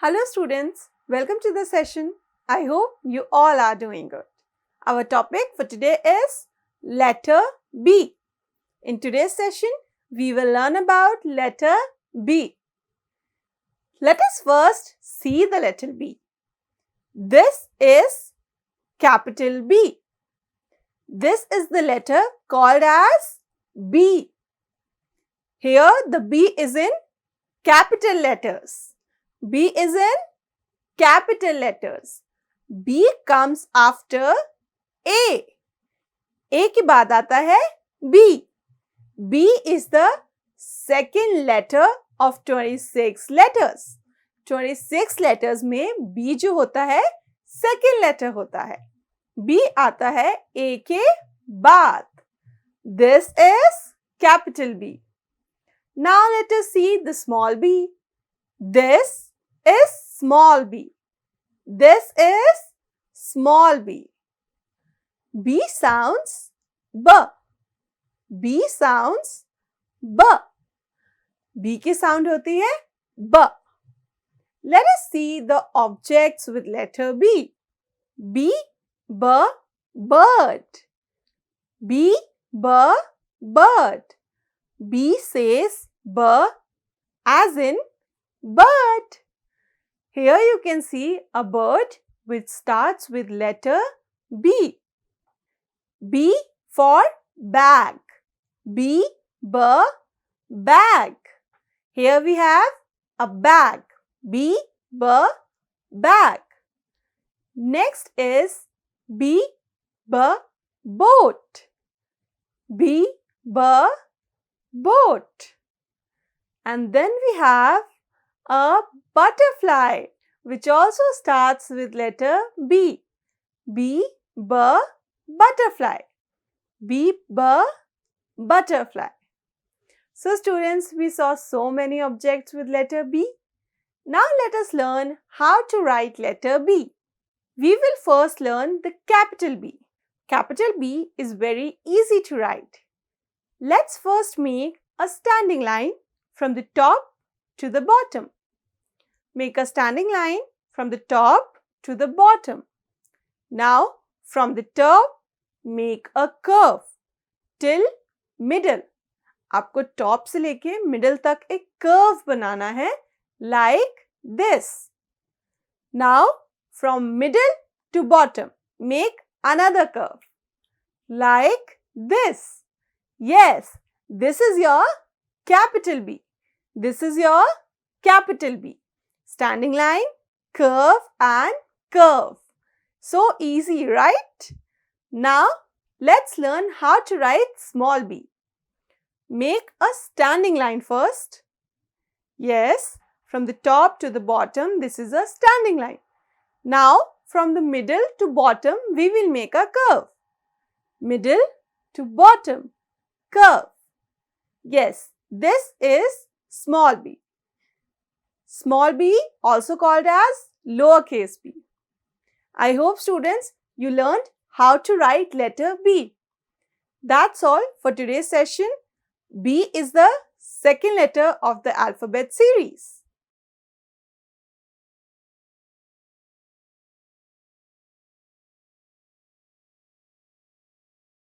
Hello students, welcome to the session. I hope you all are doing good. Our topic for today is letter B. In today's session, we will learn about letter B. Let us first see the letter B. This is capital B. This is the letter called as B. Here the B is in capital letters. B is in capital letters. B comes after A. A के बाद आता है B. B is the second letter of 26 letters. 26 letters में B जो होता है second letter होता है. B आता है A के बाद. This is capital B. Now let us see the small b. This is small b. This is small b. B sounds B. B sounds B. B की sound होती है B. Let us see the objects with letter B. B, bird. B, bird. B says B as in bird. Here you can see a bird which starts with letter B. B for bag. B, bag. Here we have a bag. B, bag. Next is B, boat. B, boat. And then we have a butterfly which also starts with letter B. B, butterfly. B, butterfly. So students, we saw so many objects with letter B. Now let us learn how to write letter B. We will first learn the capital B. Capital B is very easy to write. Let's first make a standing line from the top to the bottom. Make a standing line from the top to the bottom. Now, from the top, make a curve till middle. आपको top से लेके middle तक एक curve बनाना है like this. Now, from middle to bottom, make another curve like this. Yes, this is your capital B. This is your capital B. Standing line, curve and curve. So easy, right? Now, let's learn how to write small b. Make a standing line first. Yes, from the top to the bottom, this is a standing line. Now, from the middle to bottom, we will make a curve. Middle to bottom, curve. Yes, this is small b. Small b also called as lowercase b. I hope students you learned how to write letter B. That's all for today's session. B is the second letter of the alphabet series.